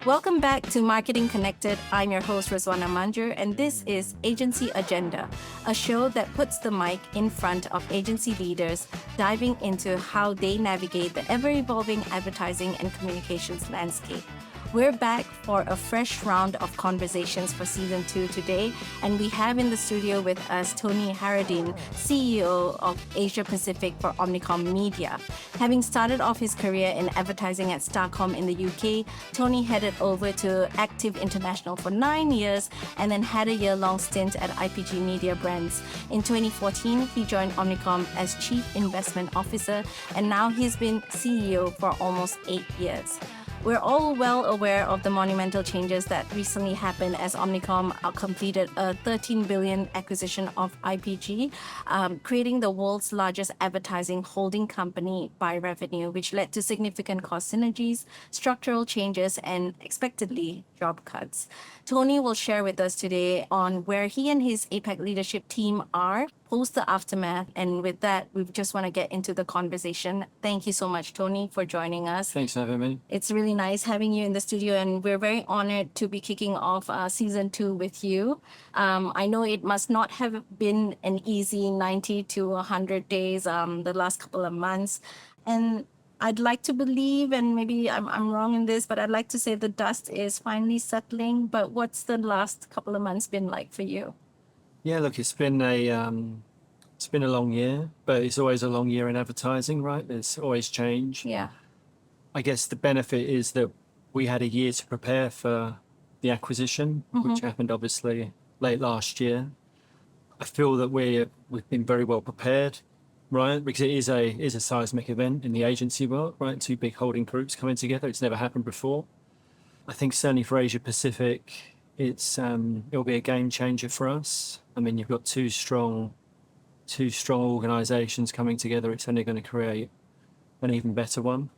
Welcome back to Marketing Connected. I'm your host, Rizwana Manjur, and this is Agency Agenda, a show that puts the mic in front of agency leaders, diving into how they navigate the ever-evolving advertising and communications landscape. We're back for a fresh round of conversations for Season 2 today, and we have in the studio with us Tony Harradine, CEO of Asia Pacific for Omnicom Media. Having started off his career in advertising at Starcom in the UK, Tony headed over to Active International for 9 years and then had a year-long stint at IPG Media Brands. In 2014, he joined Omnicom as Chief Investment Officer, and now he's been CEO for almost 8 years. We're all well aware of the monumental changes that recently happened as Omnicom completed a $13 billion acquisition of IPG, creating the world's largest advertising holding company by revenue, which led to significant cost synergies, structural changes, and expectedly job cuts. Tony will share with us today on where he and his APAC leadership team are post the aftermath. And with that, we just want to get into the conversation. Thank you so much, Tony, for joining us. Thanks for having me. It's really nice having you in the studio, and we're very honored to be kicking off Season 2 with you. I know it must not have been an easy 90 to 100 days the last couple of months. And I'd like to believe, and maybe I'm wrong in this, but I'd like to say the dust is finally settling. But what's the last couple of months been like for you? Yeah, look, it's been a long year, but it's always a long year in advertising, right? There's always change. Yeah. I guess the benefit is that we had a year to prepare for the acquisition, which happened obviously late last year. I feel that we've been very well prepared, right? Because it is a seismic event in the agency world, right? Two big holding groups coming together. It's never happened before. I think certainly for Asia Pacific, it'll be a game changer for us. I mean, you've got two strong organizations coming together. It's only going to create an even better one.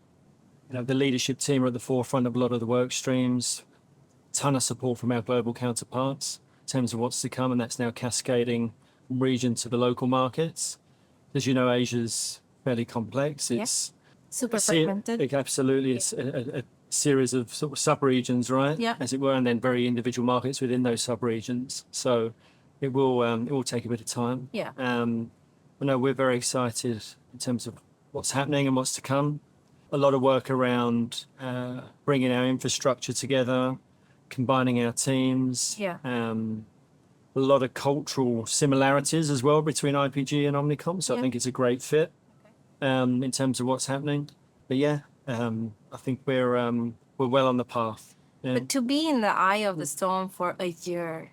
You know, the leadership team are at the forefront of a lot of the work streams. Ton of support from our global counterparts in terms of what's to come, and that's now cascading from region to the local markets. As you know, Asia's fairly complex. It's super fragmented. Absolutely, it's a series of sort of sub-regions, right? Yeah. As it were, and then very individual markets within those sub-regions. So it will take a bit of time. Yeah. But no, we're very excited in terms of what's happening and what's to come. A lot of work around bringing our infrastructure together, combining our teams. Yeah. A lot of cultural similarities as well between IPG and Omnicom. So I think it's a great fit in terms of what's happening. But yeah, I think we're well on the path. Yeah. But to be in the eye of the storm for a year,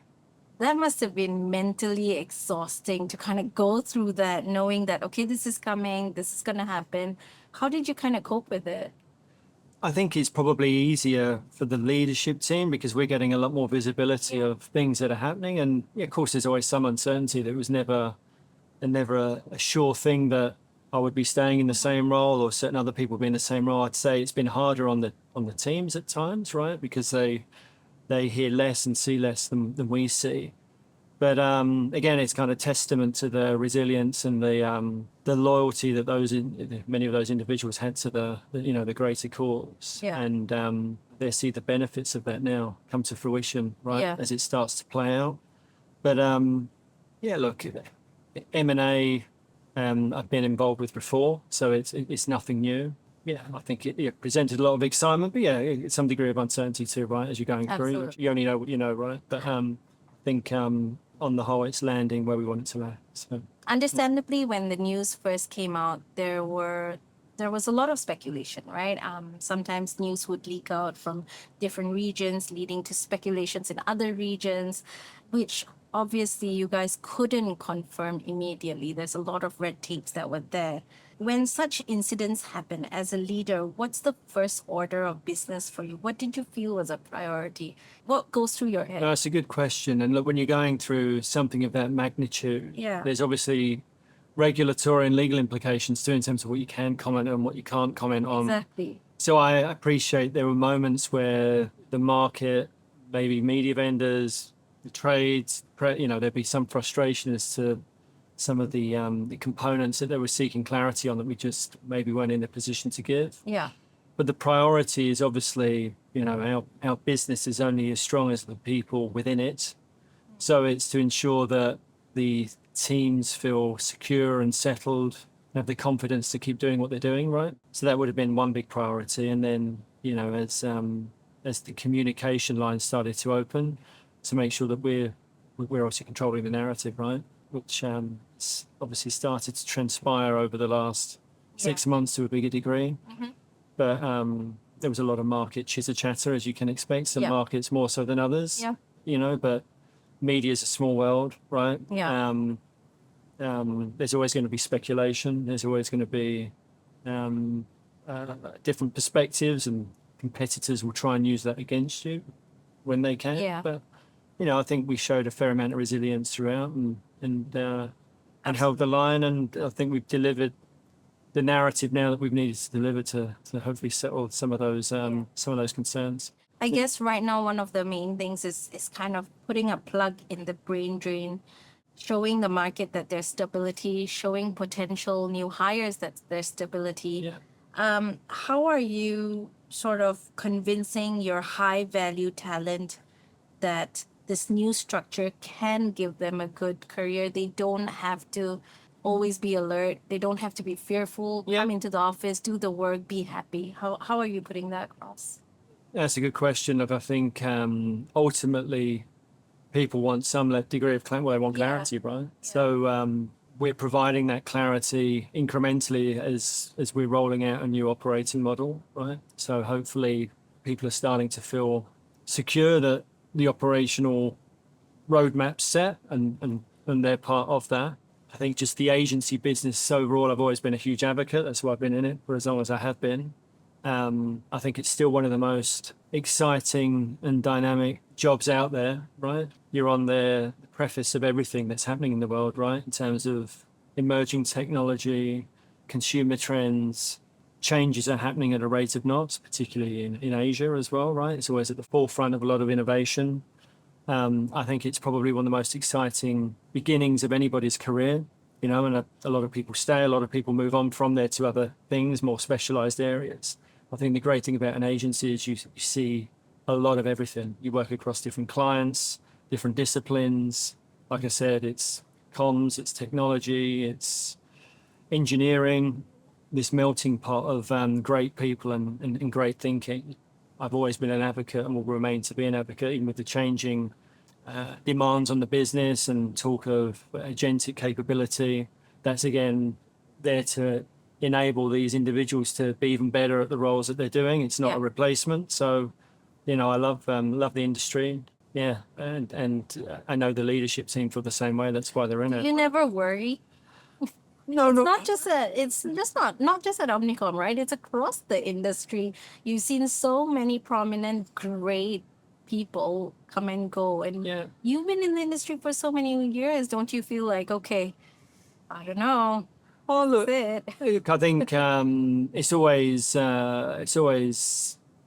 that must have been mentally exhausting to kind of go through that, knowing that, okay, this is coming, this is going to happen. How did you kind of cope with it? I think it's probably easier for the leadership team because we're getting a lot more visibility of things that are happening. And yeah, of course, there's always some uncertainty. There was never a sure thing that I would be staying in the same role or certain other people be in the same role. I'd say it's been harder on the teams at times, right? Because they hear less and see less than we see. But again, it's kind of testament to the resilience and the loyalty that many of those individuals had to the greater cause. Yeah. And they see the benefits of that now come to fruition, right, as it starts to play out. But yeah, look, M&A I've been involved with before, so it's nothing new. Yeah, I think it presented a lot of excitement, but yeah, some degree of uncertainty too, right, as you're going through. You only know what you know, right? But I think on the whole, it's landing where we want it to land. So. Understandably, when the news first came out, there was a lot of speculation, right? Sometimes news would leak out from different regions, leading to speculations in other regions, which obviously you guys couldn't confirm immediately. There's a lot of red tapes that were there. When such incidents happen as a leader, what's the first order of business for you? What did you feel was a priority? What goes through your head? That's a good question. And look, when you're going through something of that magnitude, there's obviously regulatory and legal implications too in terms of what you can comment on, what you can't comment on. Exactly. So I appreciate there were moments where the market, maybe media vendors, the trades, there'd be some frustration as to some of the components that they were seeking clarity on that we just maybe weren't in a position to give. Yeah. but the priority is obviously, our business is only as strong as the people within it. So it's to ensure that the teams feel secure and settled, have the confidence to keep doing what they're doing, right? So that would have been one big priority. And then, as the communication lines started to open, to make sure that we're obviously controlling the narrative, right? Which obviously started to transpire over the last 6 months to a bigger degree. But there was a lot of market chitter chatter, as you can expect. Some markets more so than others. But media is a small world, right? There's always going to be speculation. There's always going to be different perspectives, and competitors will try and use that against you when they can. But I think we showed a fair amount of resilience throughout, and held the line. And I think we've delivered the narrative now that we've needed to deliver to hopefully settle some of those concerns. I guess right now one of the main things is kind of putting a plug in the brain drain, showing the market that there's stability, showing potential new hires that there's stability. How are you sort of convincing your high value talent that this new structure can give them a good career? They don't have to always be alert. They don't have to be fearful. Come into the office, do the work, be happy. How are you putting that across? That's a good question. Look, I think ultimately people want some degree of clarity. Well, they want clarity, right? So we're providing that clarity incrementally as we're rolling out a new operating model, right? So hopefully people are starting to feel secure that the operational roadmap's set and they're part of that. I think just the agency business overall, I've always been a huge advocate. That's why I've been in it for as long as I have been. I think it's still one of the most exciting and dynamic jobs out there, right? You're on the preface of everything that's happening in the world, right? In terms of emerging technology, consumer trends, changes are happening at a rate of knots, particularly in Asia as well, right? It's always at the forefront of a lot of innovation. I think it's probably one of the most exciting beginnings of anybody's career, and a lot of people stay, a lot of people move on from there to other things, more specialized areas. I think the great thing about an agency is you see a lot of everything. You work across different clients, different disciplines. Like I said, it's comms, it's technology, it's engineering, this melting pot of great people and great thinking. I've always been an advocate and will remain to be an advocate, even with the changing demands on the business and talk of agentic capability. That's again there to enable these individuals to be even better at the roles that they're doing. It's not a replacement. So, I love the industry. And I know the leadership team feel the same way. That's why they're in it. You never worry. No, It's just not just at Omnicom, right? It's across the industry. You've seen so many prominent, great people come and go, and you've been in the industry for so many years. Don't you feel like, okay, I don't know. Oh, look, That's it. look, I think it's always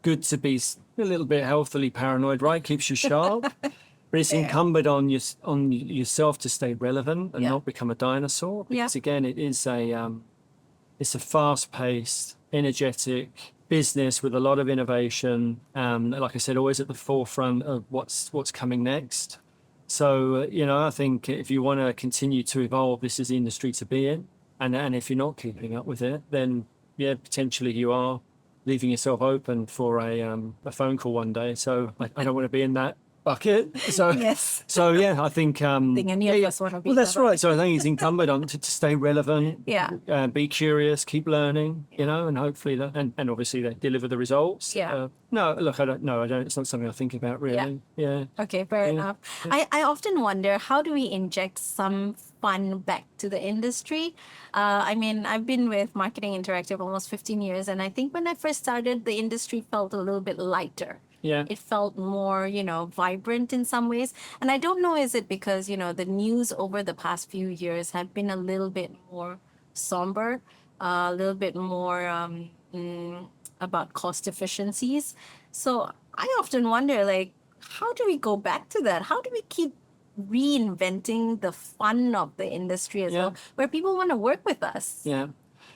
good to be a little bit healthily paranoid, right? Keeps you sharp. But it's incumbent on yourself to stay relevant and not become a dinosaur. Because again, it's a fast-paced, energetic business with a lot of innovation. Like I said, always at the forefront of what's coming next. So I think if you want to continue to evolve, this is the industry to be in. And if you're not keeping up with it, then potentially you are leaving yourself open for a phone call one day. So I don't want to be in that bucket. So Yes. So I think Any of us want to be. well, that's right. So I think it's incumbent on to stay relevant. Be curious, keep learning. And hopefully and obviously they deliver the results. No, look, I don't know. It's not something I think about really. Okay, fair enough. I often wonder, how do we inject some fun back to the industry? I've been with Marketing Interactive almost 15 years, and I think when I first started, the industry felt a little bit lighter. It felt more, vibrant in some ways. And I don't know, is it because, the news over the past few years have been a little bit more somber, a little bit more about cost efficiencies. So I often wonder, how do we go back to that? How do we keep reinventing the fun of the industry as well, where people want to work with us?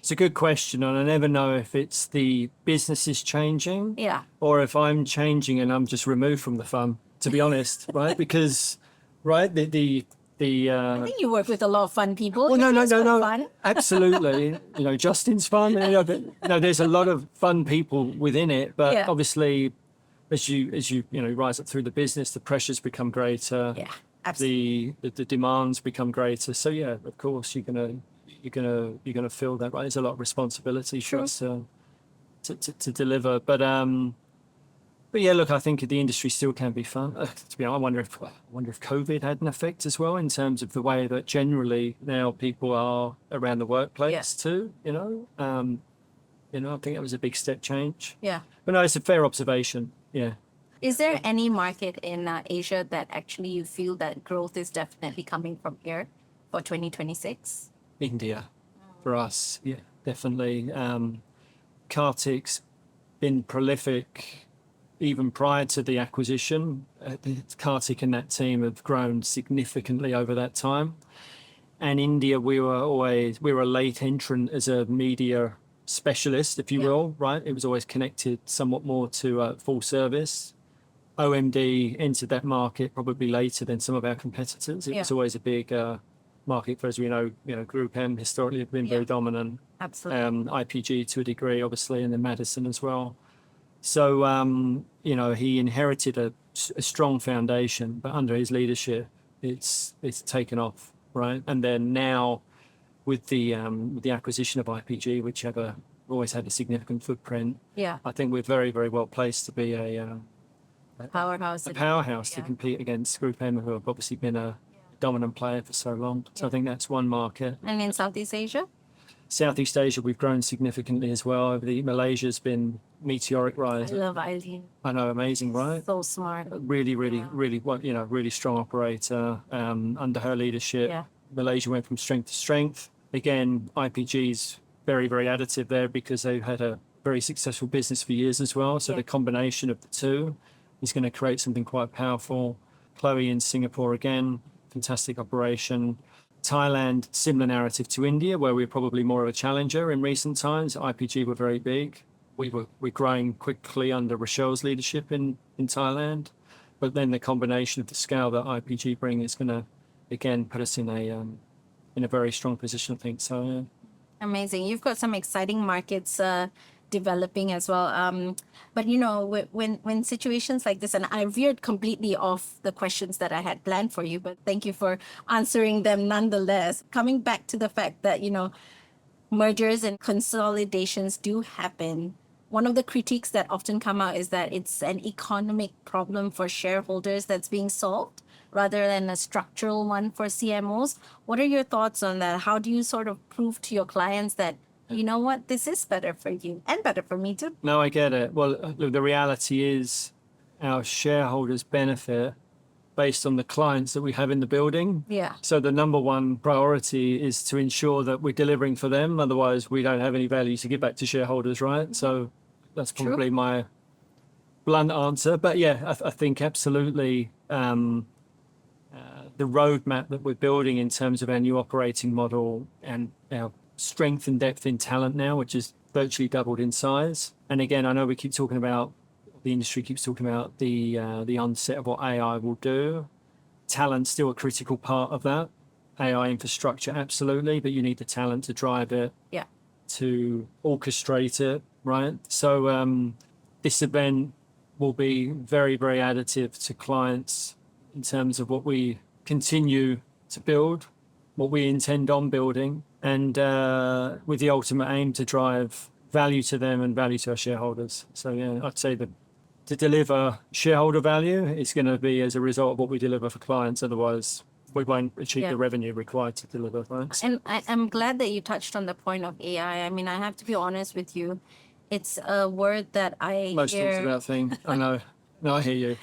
It's a good question, and I never know if it's the business is changing, Yeah. or if I'm changing and I'm just removed from the fun. To be honest, right? Because, right, I think you work with a lot of fun people. well, It's quite no, fun. absolutely. Justin's fun. There's a lot of fun people within it, but Yeah. obviously, as you rise up through the business, the pressures become greater. Yeah, absolutely. The demands become greater. So yeah, of course, you're gonna feel that. Right, there's a lot of responsibility for True. us to deliver. But yeah, look, I think the industry still can be fun. To be honest, I wonder if COVID had an effect as well in terms of the way that generally now people are around the workplace too. I think that was a big step change. Yeah. But no, it's a fair observation. Yeah. Is there any market in Asia that actually you feel that growth is definitely coming from here for 2026? India, for us, yeah, definitely. Kartik's been prolific even prior to the acquisition. Kartik and that team have grown significantly over that time. And India, we were a late entrant as a media specialist, if you will, right? It was always connected somewhat more to full service. OMD entered that market probably later than some of our competitors. It was always a big market for, as we know, Group M historically have been very dominant. Absolutely. IPG to a degree, obviously, and then Madison as well. So, he inherited a strong foundation, but under his leadership, it's taken off, right? And then now with the acquisition of IPG, which always had a significant footprint, Yeah. I think we're very, very well placed to be a Powerhouse. to compete against Group M, who have obviously been a dominant player for so long. So I think that's one market. And in Southeast Asia? Southeast Asia, we've grown significantly as well. Malaysia's been meteoric rise. I love Eileen. I know, amazing, right? So smart. Really, really strong operator. Under her leadership, Yeah. Malaysia went from strength to strength. Again, IPG's very, very additive there because they've had a very successful business for years as well. So the combination of the two is going to create something quite powerful. Chloe in Singapore again, fantastic operation. Thailand, similar narrative to India, where we're probably more of a challenger in recent times. IPG were very big. We're growing quickly under Rochelle's leadership in Thailand. But then the combination of the scale that IPG bring is going to, again, put us in a very strong position, I think. So, yeah. Amazing. You've got some exciting markets developing as well. But when situations like this, and I veered completely off the questions that I had planned for you, but thank you for answering them nonetheless. Coming back to the fact that, mergers and consolidations do happen. One of the critiques that often come out is that it's an economic problem for shareholders that's being solved rather than a structural one for CMOs. What are your thoughts on that? How do you sort of prove to your clients that, you know what, this is better for you and better for me too? No, I get it. Well, look, the reality is our shareholders benefit based on the clients that we have in the building. Yeah. So the number one priority is to ensure that we're delivering for them. Otherwise, we don't have any value to give back to shareholders, right? So that's probably my blunt answer. But yeah, I think absolutely the roadmap that we're building in terms of our new operating model and our strength and depth in talent now, which is virtually doubled in size. And again, I know the industry keeps talking about the onset of what AI will do. Talent's still a critical part of that. AI infrastructure, absolutely, but you need the talent to drive it, to orchestrate it, right? So this event will be very, very additive to clients in terms of what we continue to build, what we intend on building, and with the ultimate aim to drive value to them and value to our shareholders. So yeah, I'd say that to deliver shareholder value, it's going to be as a result of what we deliver for clients. Otherwise, we won't achieve the revenue required to deliver. Right? And I'm glad that you touched on the point of AI. I mean, I have to be honest with you. It's a word that I Most talked hear about thing. I know. No, I hear you.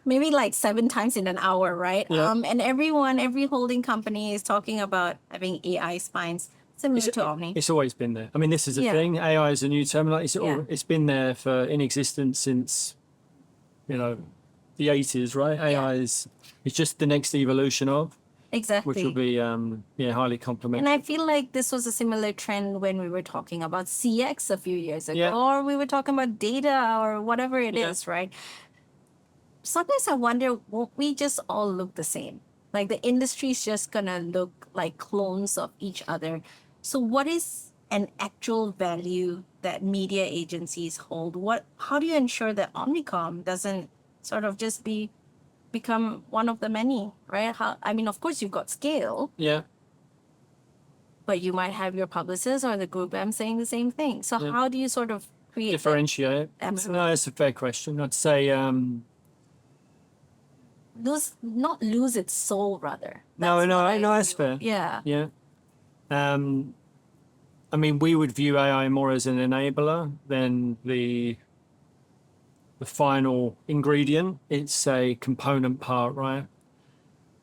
maybe like 7 times in an hour, right? Yeah. And every holding company is talking about having AI spines, similar to Omni. It's always been there. I mean, this is a thing. AI is a new term. It's been there in existence since, the 80s, right? AI is just the next evolution of. Exactly. which will be highly complementary. And I feel like this was a similar trend when we were talking about CX a few years ago, Yeah. or we were talking about data or whatever it is, right? Sometimes I wonder, won't we just all look the same? Like the industry's just gonna look like clones of each other. So what is an actual value that media agencies hold? How do you ensure that Omnicom doesn't sort of just become one of the many, right? I mean, of course you've got scale, Yeah. but you might have your publicist or the group M saying the same thing. So how do you sort of create that? Differentiate. Absolutely. No, that's a fair question. I'd say Not lose its soul, rather. no, That's what I that's feel. fair. Yeah. Yeah. I mean, we would view AI more as an enabler than the final ingredient. It's a component part, right?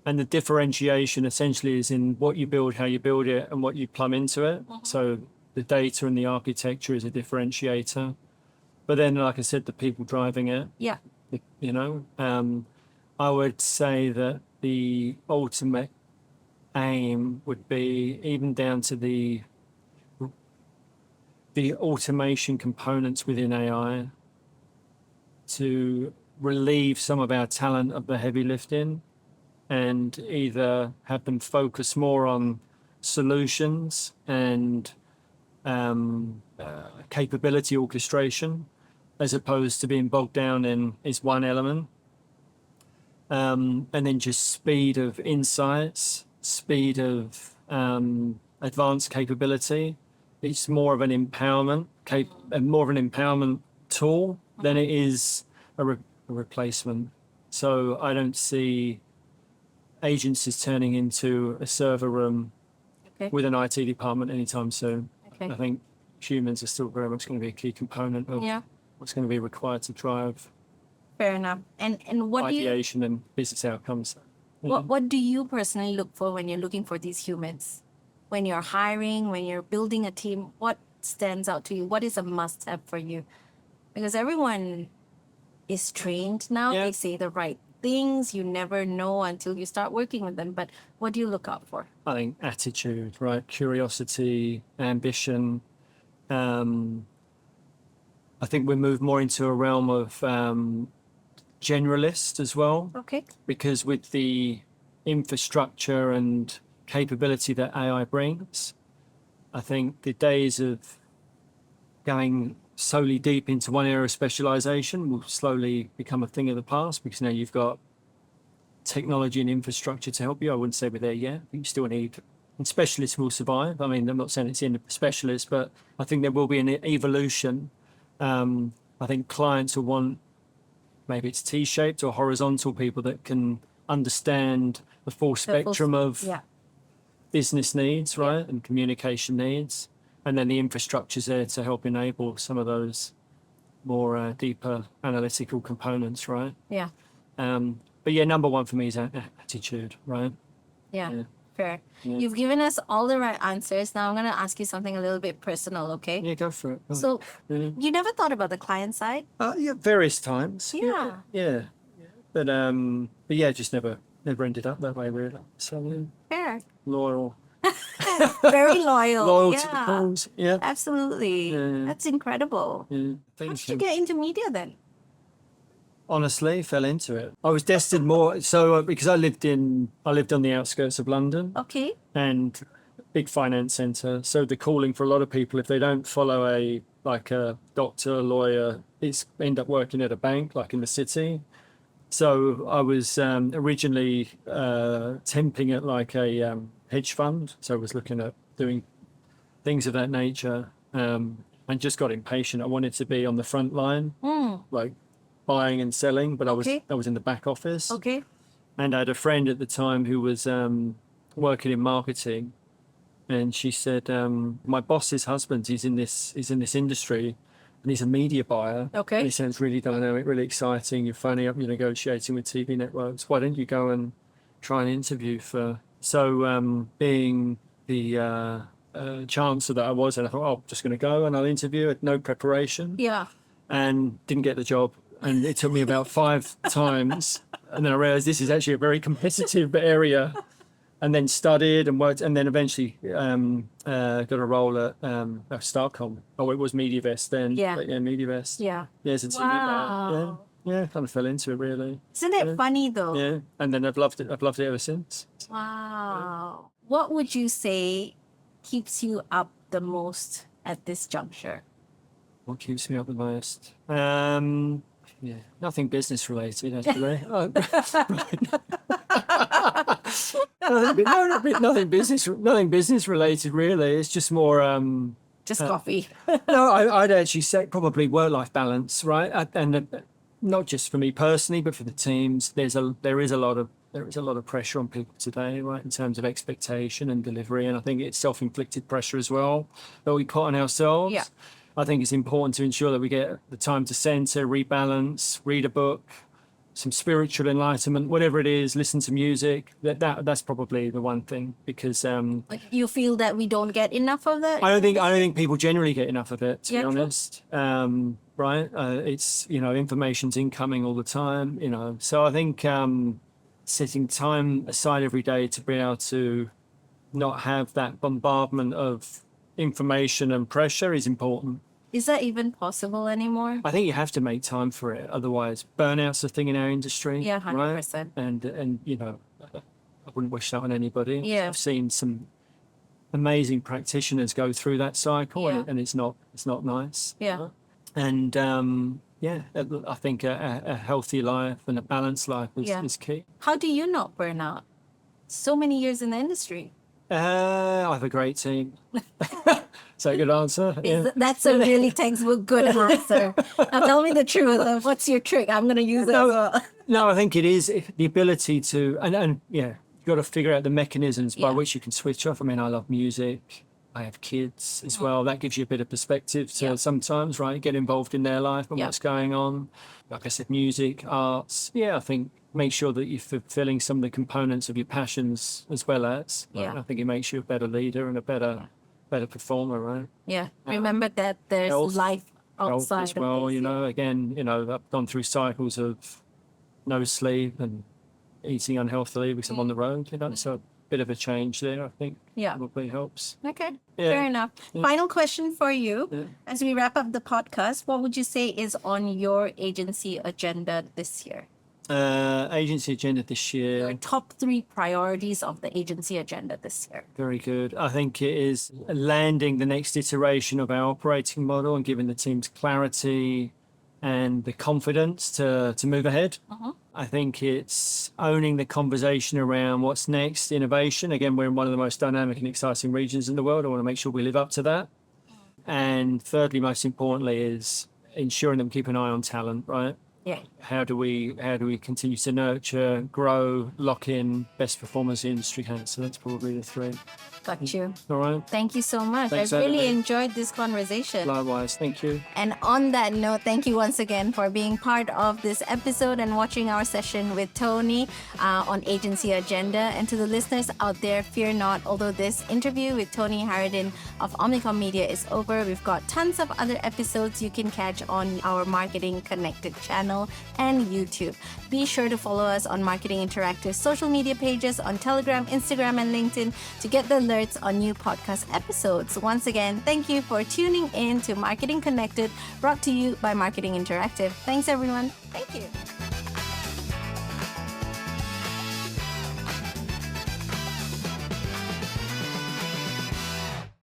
And the differentiation essentially is in what you build, how you build it, and what you plumb into it. So the data and the architecture is a differentiator. But then, like I said, the people driving it, Yeah. you know, I would say that the ultimate aim would be even down to the automation components within AI to relieve some of our talent of the heavy lifting and either have them focus more on solutions and capability orchestration as opposed to being bogged down in is one element. And then just speed of insights, speed of advanced capability. It's more of an empowerment, more of an empowerment tool than it is a replacement. So I don't see agencies turning into a server room Okay. with an IT department anytime soon. Okay. I think humans are still very much going to be a key component of Yeah. what's going to be required to drive Fair enough. And what do you ideation and business outcomes. what do you personally look for when you're looking for these humans? When you're hiring, when you're building a team, what stands out to you? What is a must-have for you? Because everyone is trained now. Yeah. They say the right things. You never know until you start working with them. But what do you look out for? I think attitude, right? Curiosity, ambition. I think we move more into a realm of generalist as well, Okay. because with the infrastructure and capability that AI brings, I think the days of going solely deep into one area of specialization will slowly become a thing of the past, because now you've got technology and infrastructure to help you. I wouldn't say we're there yet. I think you still need, and specialists will survive. I mean, I'm not saying it's in specialists, but I think there will be an evolution. I think clients will want, maybe it's T-shaped or horizontal people that can understand the full spectrum of Yeah. business needs, right, and communication needs, and then the infrastructure's there to help enable some of those more deeper analytical components, right? Yeah. But yeah, number one for me is attitude, right? Yeah. Yeah. Fair. Yeah. You've given us all the right answers. Now I'm going to ask you something a little bit personal, okay? Yeah, go for it. So Yeah. you never thought about the client side? Yeah, various times. Yeah. Yeah. But yeah, just never ended up that way, really. So yeah, Fair. loyal. Very loyal. Loyal yeah. to the cause. Yeah. Absolutely. Yeah. That's incredible. Yeah. How did you get into media then? Honestly, fell into it. I was destined more so because I lived on the outskirts of London Okay. and big finance centre. So the calling for a lot of people, if they don't follow a doctor, lawyer, it's end up working at a bank, like in the city. So I was originally temping at like a hedge fund. So I was looking at doing things of that nature, and just got impatient. I wanted to be on the front line, like buying and selling, but Okay. I was in the back office. Okay. And I had a friend at the time who was working in marketing, and she said, "My boss's husband, he's in this industry, and he's a media buyer. Okay. And he sounds really dynamic, really exciting. You're phoning up, you're negotiating with TV networks. Why don't you go and try an interview for?" So being the chancer that I was, and I thought, "Oh, I'm just going to go and I'll interview at no preparation." Yeah. And didn't get the job. And it took me about 5 times. And then I realized this is actually a very competitive area. and then studied and worked, and then eventually got a role at Starcom. Oh, it was MediaVest then. Yeah. But yeah, MediaVest. Yeah. Yeah, as a TV Wow. yeah, kind of fell into it really. Isn't it funny though? Yeah, and then I've loved it ever since. Wow. What would you say keeps you up the most at this juncture? What keeps me up the most? Yeah, nothing business related actually. Nothing business related really. It's just more Just coffee. no, I'd actually say probably work-life balance, right? And not just for me personally, but for the teams. There is a lot of pressure on people today, right, in terms of expectation and delivery, and I think it's self-inflicted pressure as well that we put on ourselves. Yeah. I think it's important to ensure that we get the time to center, rebalance, read a book, some spiritual enlightenment, whatever it is, listen to music. That's probably the one thing, because You feel that we don't get enough of that? I don't think people generally get enough of it, to be true. honest. Right? It's, information's incoming all the time, So I think setting time aside every day to be able to not have that bombardment of information and pressure is important. Is that even possible anymore? I think you have to make time for it. Otherwise, burnout's a thing in our industry. Yeah, right? 100%. And I wouldn't wish that on anybody. Yeah. I've seen some amazing practitioners go through that cycle, Yeah. and it's not nice. Yeah. And I think a healthy life and a balanced life is key. How do you not burn out? So many years in the industry. I have a great team. Is that a good answer? Yeah. That's a really textbook good answer. Now tell me the truth. What's your trick? I'm going to use it as well. No, I think it is the ability to, and you've got to figure out the mechanisms by which you can switch off. I mean, I love music. I have kids as well. That gives you a bit of perspective to sometimes, right? Get involved in their life and what's going on. Like I said, music, arts. Yeah, I think make sure that you're fulfilling some of the components of your passions as well as. Right? Yeah. I think it makes you a better leader and a better performer, right? Yeah. Remember that there's life Health outside as well, of this. Again, I've gone through cycles of no sleep and eating unhealthily because I'm on the road, so a bit of a change there, I think. Yeah. Probably helps. Okay. Yeah. Fair enough. Final question for you. Yeah. As we wrap up the podcast, what would you say is on your agency agenda this year? Agency agenda this year. Your top 3 priorities of the agency agenda this year. Very good. I think it is landing the next iteration of our operating model and giving the teams clarity and the confidence to move ahead. I think it's owning the conversation around what's next, innovation. Again, we're in one of the most dynamic and exciting regions in the world. I want to make sure we live up to that. And thirdly, most importantly, is ensuring that we keep an eye on talent, right? Yeah. How do we continue to nurture, grow, lock in best performers the industry has? So that's probably the 3. Got you. All right. Thank you so much. Thanks, I really Annabelle. enjoyed this conversation. Likewise. Thank you. And on that note, thank you once again for being part of this episode and watching our session with Tony on Agency Agenda. And to the listeners out there, fear not. Although this interview with Tony Harradine of Omnicom Media is over, we've got tons of other episodes you can catch on our Marketing Connected channel and YouTube. Be sure to follow us on Marketing Interactive's social media pages on Telegram, Instagram, and LinkedIn to get the alerts on new podcast episodes. Once again, thank you for tuning in to Marketing Connected, brought to you by Marketing Interactive. Thanks, everyone. Thank you.